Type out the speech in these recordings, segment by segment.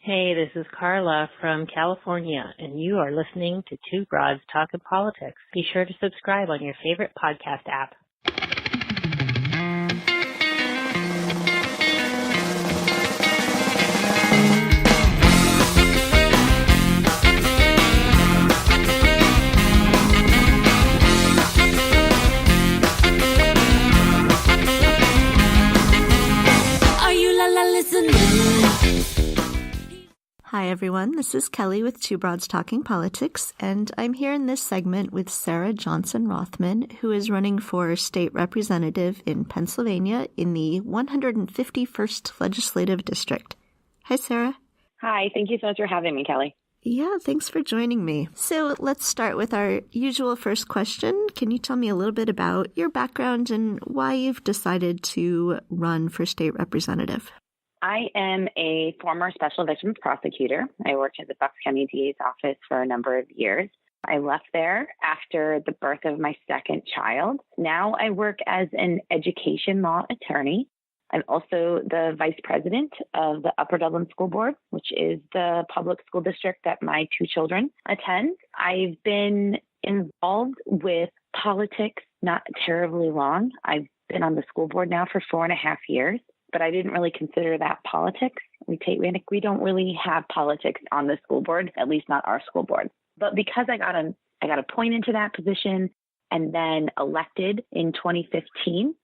Hey, this is Carla from California, and you are listening to Two Broads Talking Politics. Be sure to subscribe on your favorite podcast app. Are you listening? Hi, everyone. This is Kelly with Two Broads Talking Politics, and I'm here in this segment with Sara Johnson Rothman, who is running for state representative in Pennsylvania in the 151st Legislative District. Hi, Sara. Hi. Thank you so much for having me, Kelly. Yeah, thanks for joining me. So let's start with our usual first question. Can you tell me a little bit about your background and why you've decided to run for state representative? I am a former special victims prosecutor. I worked at the Bucks County DA's office for a number of years. I left there after the birth of my second child. Now I work as an education law attorney. I'm also the vice president of the Upper Dublin School Board, which is the public school district that my two children attend. I've been involved with politics not terribly long. I've been on the school board now for 4.5 years. But I didn't really consider that politics. We don't really have politics on the school board, at least not our school board. But because I got appointed to that position and then elected in 2015,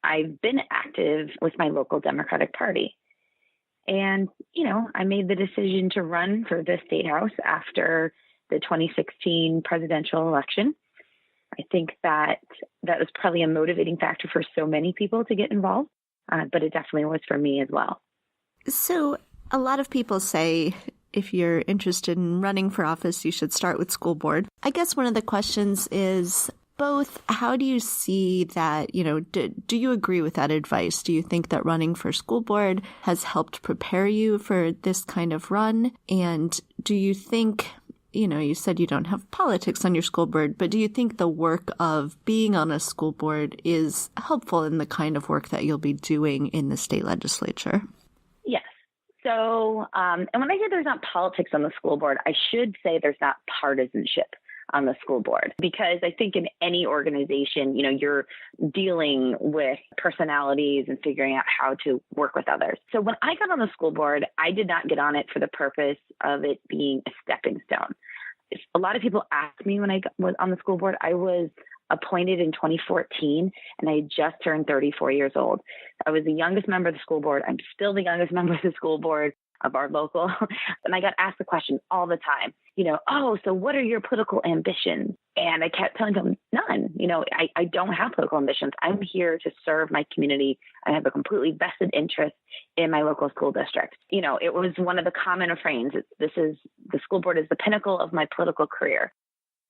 I've been active with my local Democratic Party. And, I made the decision to run for the state house after the 2016 presidential election. I think that was probably a motivating factor for so many people to get involved. But it definitely was for me as well. So a lot of people say if you're interested in running for office, you should start with school board. I guess one of the questions is both, how do you see that, do you agree with that advice? Do you think that running for school board has helped prepare you for this kind of run? And do you think, you said you don't have politics on your school board, but do you think the work of being on a school board is helpful in the kind of work that you'll be doing in the state legislature? Yes. So, and when I say there's not politics on the school board, I should say there's not partisanship on the school board, because I think in any organization, you're dealing with personalities and figuring out how to work with others. So when I got on the school board, I did not get on it for the purpose of it being a stepping stone. A lot of people asked me when I was on the school board. I was appointed in 2014, and I had just turned 34 years old. I was the youngest member of the school board. I'm still the youngest member of the school board of our local. And I got asked the question all the time, so what are your political ambitions? And I kept telling them, none. I don't have political ambitions. I'm here to serve my community. I have a completely vested interest in my local school district. It was one of the common refrains. The school board is the pinnacle of my political career.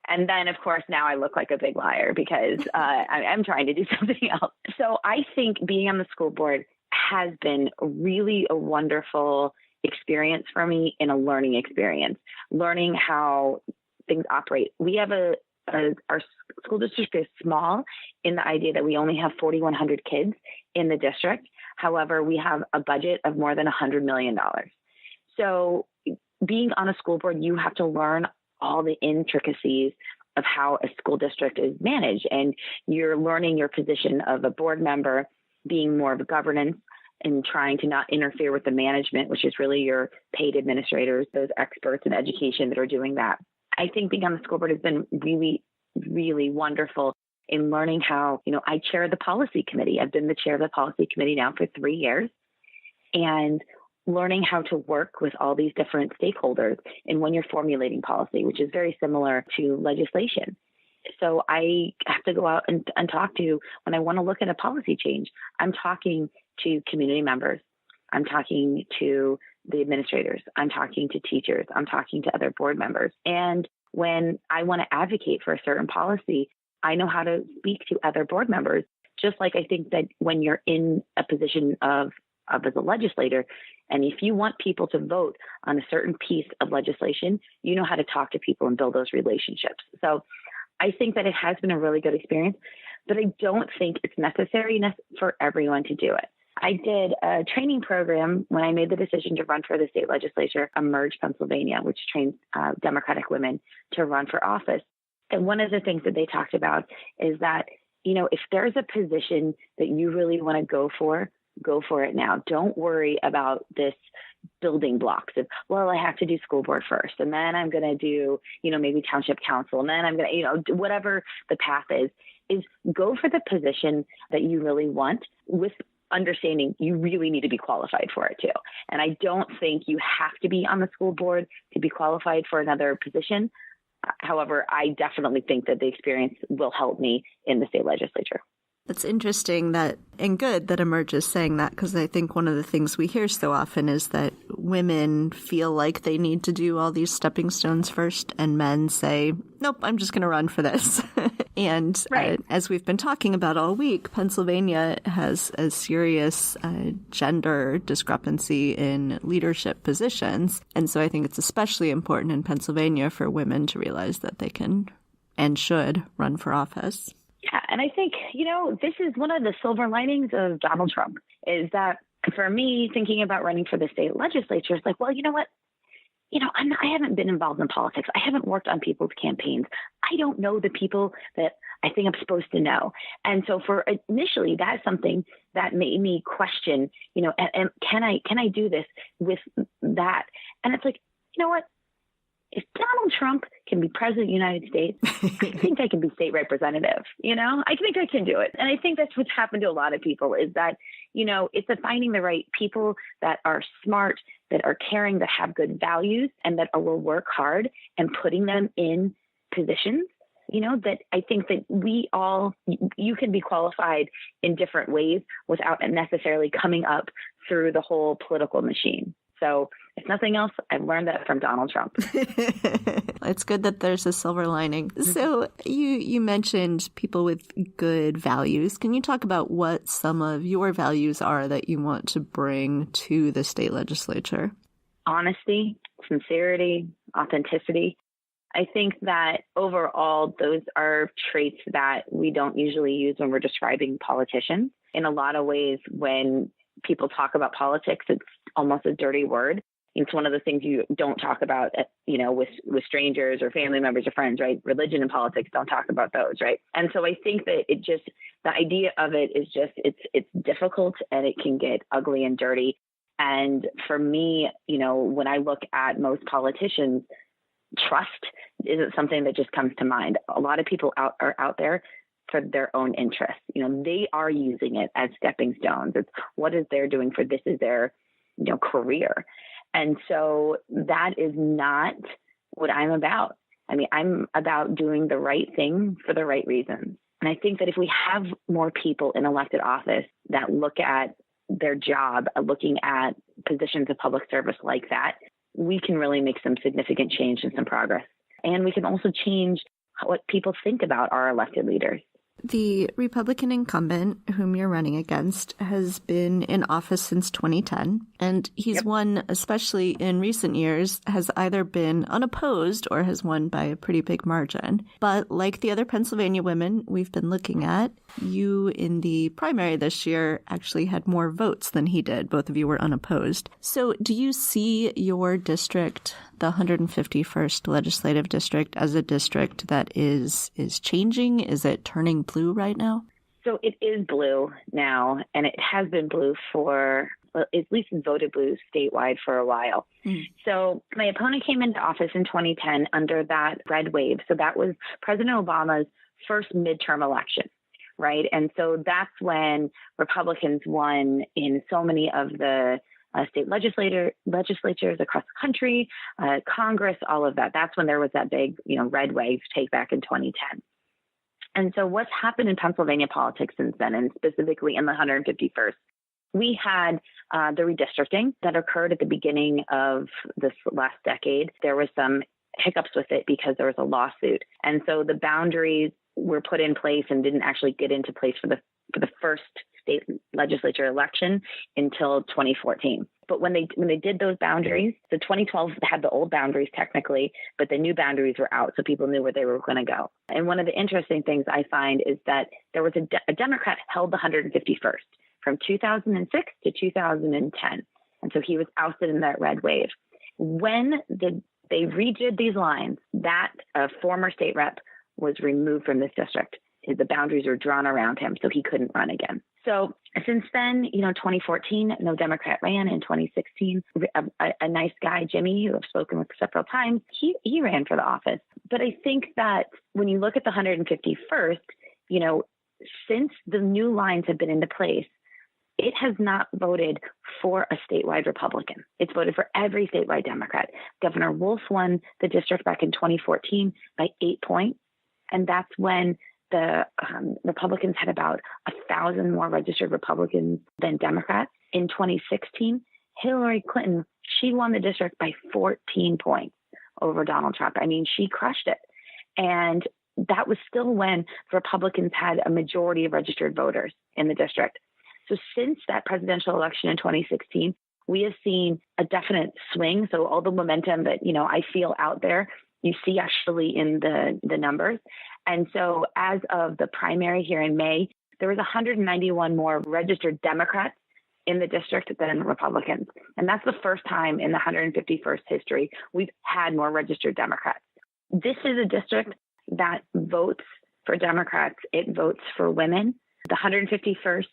And then, of course, now I look like a big liar because I'm trying to do something else. So I think being on the school board has been really a wonderful experience for me, in a learning experience, learning how things operate. We have our school district is small in the idea that we only have 4,100 kids in the district. However, we have a budget of more than $100 million. So being on a school board, you have to learn all the intricacies of how a school district is managed. And you're learning your position of a board member, being more of a governance and trying to not interfere with the management, which is really your paid administrators, those experts in education that are doing that. I think being on the school board has been really, really wonderful in learning how, I chair the policy committee. I've been the chair of the policy committee now for 3 years, and learning how to work with all these different stakeholders and when you're formulating policy, which is very similar to legislation. So I have to go out and talk to, when I want to look at a policy change, I'm talking to community members. I'm talking to the administrators. I'm talking to teachers. I'm talking to other board members. And when I want to advocate for a certain policy, I know how to speak to other board members, just like I think that when you're in a position of as a legislator, and if you want people to vote on a certain piece of legislation, you know how to talk to people and build those relationships. So I think that it has been a really good experience, but I don't think it's necessary for everyone to do it. I did a training program when I made the decision to run for the state legislature, Emerge Pennsylvania, which trains Democratic women to run for office. And one of the things that they talked about is that, if there's a position that you really want to go for it now. Don't worry about this building blocks of, well, I have to do school board first, and then I'm going to do, maybe township council, and then I'm going to, whatever the path is go for the position that you really want with understanding you really need to be qualified for it too. And I don't think you have to be on the school board to be qualified for another position. However, I definitely think that the experience will help me in the state legislature. It's interesting and good that Emerge is saying that, because I think one of the things we hear so often is that women feel like they need to do all these stepping stones first, and men say, nope, I'm just going to run for this. And right. As we've been talking about all week, Pennsylvania has a serious gender discrepancy in leadership positions. And so I think it's especially important in Pennsylvania for women to realize that they can and should run for office. Yeah, and I think, this is one of the silver linings of Donald Trump, is that for me, thinking about running for the state legislature, it's like, well, you know what? I haven't been involved in politics. I haven't worked on people's campaigns. I don't know the people that I think I'm supposed to know. And so initially, that's something that made me question, and can I do this with that? And it's like, you know what? If Donald Trump can be president of the United States, I think I can be state representative. I think I can do it. And I think that's what's happened to a lot of people, is that, it's finding the right people that are smart, that are caring, that have good values, and that will work hard, and putting them in positions, that I think that you can be qualified in different ways without necessarily coming up through the whole political machine. So if nothing else, I've learned that from Donald Trump. It's good that there's a silver lining. So you mentioned people with good values. Can you talk about what some of your values are that you want to bring to the state legislature? Honesty, sincerity, authenticity. I think that overall, those are traits that we don't usually use when we're describing politicians. In a lot of ways, when people talk about politics, it's almost a dirty word. It's one of the things you don't talk about, with strangers or family members or friends, right? Religion and politics, don't talk about those, right? And so I think that the idea of it is just, it's difficult, and it can get ugly and dirty. And for me, when I look at most politicians, trust isn't something that just comes to mind. A lot of people are out there for their own interests. They are using it as stepping stones. It's what is they're doing for this is their, career. And so that is not what I'm about. I mean, I'm about doing the right thing for the right reasons. And I think that if we have more people in elected office that look at their job, looking at positions of public service like that, we can really make some significant change and some progress. And we can also change what people think about our elected leaders. The Republican incumbent whom you're running against has been in office since 2010, and he's won, especially in recent years, has either been unopposed or has won by a pretty big margin. But like the other Pennsylvania women we've been looking at, you in the primary this year actually had more votes than he did. Both of you were unopposed. So do you see your district, the 151st legislative district, as a district that is changing? Is it turning blue right now? So it is blue now, and it has been blue for, at least voted blue statewide for a while. So my opponent came into office in 2010 under that red wave. So that was President Obama's first midterm election, right? And so that's when Republicans won in so many of the state legislatures across the country, Congress, all of that. That's when there was that big, red wave take back in 2010. And so what's happened in Pennsylvania politics since then, and specifically in the 151st, we had the redistricting that occurred at the beginning of this last decade. There was some hiccups with it because there was a lawsuit. And so the boundaries were put in place and didn't actually get into place for the first state legislature election until 2014. But when they did those boundaries, the 2012 had the old boundaries technically, but the new boundaries were out, so people knew where they were going to go. And one of the interesting things I find is that there was a Democrat held the 151st from 2006 to 2010. And so he was ousted in that red wave. When they redid these lines, that former state rep was removed from this district. The boundaries were drawn around him, so he couldn't run again. So since then, 2014, no Democrat ran. In 2016, a nice guy, Jimmy, who I've spoken with several times, he ran for the office. But I think that when you look at the 151st, since the new lines have been into place, it has not voted for a statewide Republican. It's voted for every statewide Democrat. Governor Wolf won the district back in 2014 by 8 points. And that's when the Republicans had about 1,000 more registered Republicans than Democrats. In 2016, Hillary Clinton, she won the district by 14 points over Donald Trump. I mean, she crushed it. And that was still when Republicans had a majority of registered voters in the district. So since that presidential election in 2016, we have seen a definite swing. So all the momentum that, I feel out there, you see actually in the numbers. And so as of the primary here in May, there was 191 more registered Democrats in the district than Republicans. And that's the first time in the 151st history we've had more registered Democrats. This is a district that votes for Democrats. It votes for women. The 151st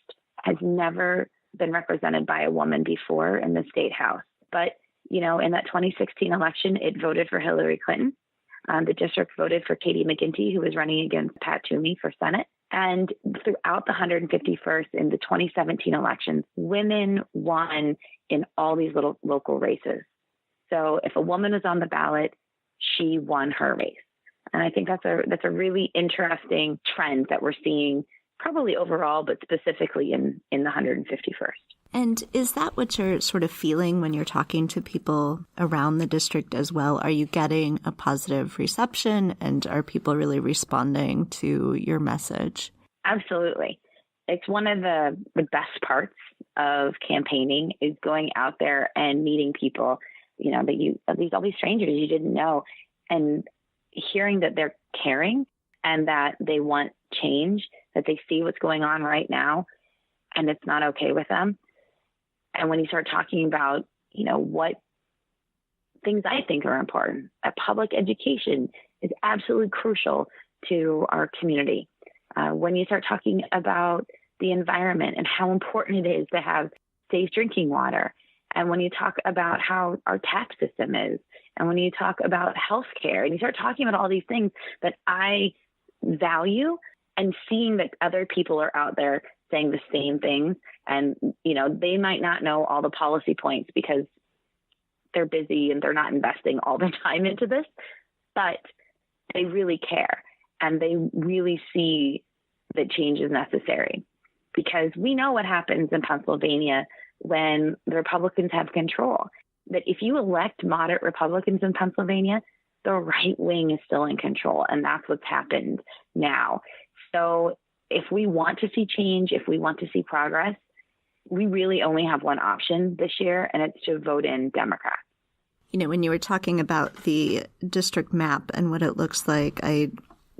has never been represented by a woman before in the state house. But, in that 2016 election, it voted for Hillary Clinton. The district voted for Katie McGinty, who was running against Pat Toomey for Senate. And throughout the 151st, in the 2017 elections, women won in all these little local races. So if a woman was on the ballot, she won her race. And I think that's a really interesting trend that we're seeing probably overall, but specifically in the 151st. And is that what you're sort of feeling when you're talking to people around the district as well? Are you getting a positive reception, and are people really responding to your message? Absolutely. It's one of the best parts of campaigning is going out there and meeting people, that all these strangers you didn't know, and hearing that they're caring and that they want change, that they see what's going on right now and it's not okay with them. And when you start talking about, what things I think are important, public education is absolutely crucial to our community. When you start talking about the environment and how important it is to have safe drinking water, and when you talk about how our tax system is, and when you talk about healthcare, and you start talking about all these things that I value, and seeing that other people are out there saying the same things, and, they might not know all the policy points because they're busy and they're not investing all their time into this, but they really care and they really see that change is necessary, because we know what happens in Pennsylvania when the Republicans have control, that if you elect moderate Republicans in Pennsylvania, the right wing is still in control. And that's what's happened now. So if we want to see change, if we want to see progress, we really only have one option this year, and it's to vote in Democrats. When you were talking about the district map and what it looks like,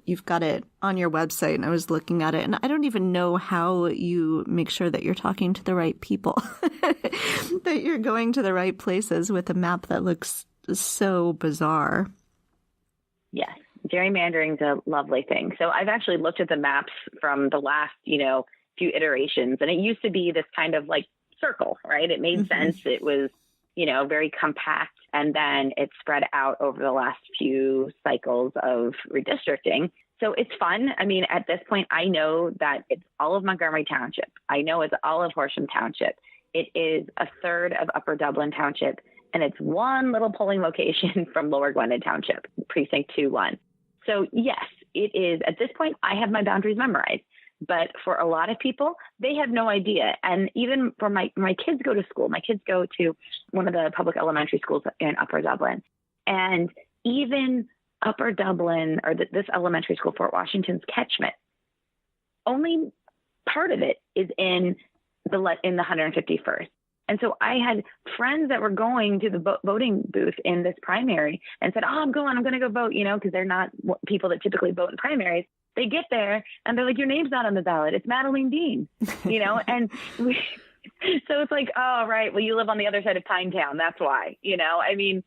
you've got it on your website, and I was looking at it, and I don't even know how you make sure that you're talking to the right people, that you're going to the right places with a map that looks so bizarre. Yes. Gerrymandering is a lovely thing. So I've actually looked at the maps from the last, few iterations, and it used to be this kind of like circle, right? It made sense. It was, very compact, and then it spread out over the last few cycles of redistricting. So it's fun. I mean, at this point, I know that it's all of Montgomery Township. I know it's all of Horsham Township. It is a third of Upper Dublin Township, and it's one little polling location from Lower Gwinnett Township, Precinct 2-1. So yes, it is. At this point, I have my boundaries memorized. But for a lot of people, they have no idea. And even for my kids go to school. My kids go to one of the public elementary schools in Upper Dublin. And even Upper Dublin, or this elementary school, Fort Washington's catchment, only part of it is in the 151st. And so I had friends that were going to the voting booth in this primary and said, I'm going to go vote, because they're not people that typically vote in primaries. they get there and they're like, your name's not on the ballot. It's Madeline Dean, you know, and so it's like, oh, right. Well, you live on the other side of Pinetown. That's why, you know, I mean,